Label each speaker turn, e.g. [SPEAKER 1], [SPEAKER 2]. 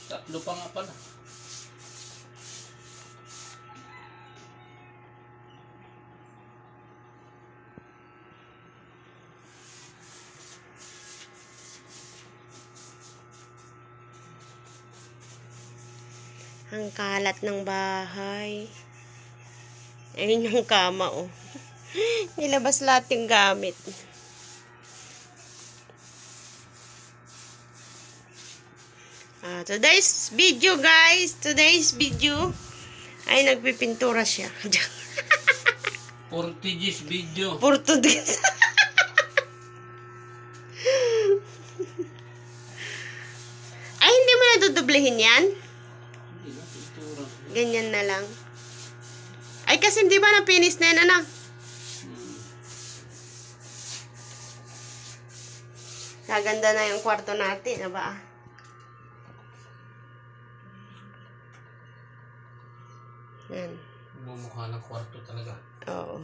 [SPEAKER 1] Tatlo pa nga pala.
[SPEAKER 2] Ang kalat ng bahay. Ayun yung kama, oh. Nilabas lahat yung gamit. Today's video, guys. Today's video ay nagpipintura siya.
[SPEAKER 1] Portuguese video.
[SPEAKER 2] Portuguese. Ay, hindi mo na dudublehin yan?
[SPEAKER 1] Hindi na, pintura.
[SPEAKER 2] Ganyan na lang. Ay, kasi hindi ba na-finish na yan, anak? Kaganda na yung kwarto natin, ba? Yan.
[SPEAKER 1] Bumukha ng kwarto talaga.
[SPEAKER 2] Oo.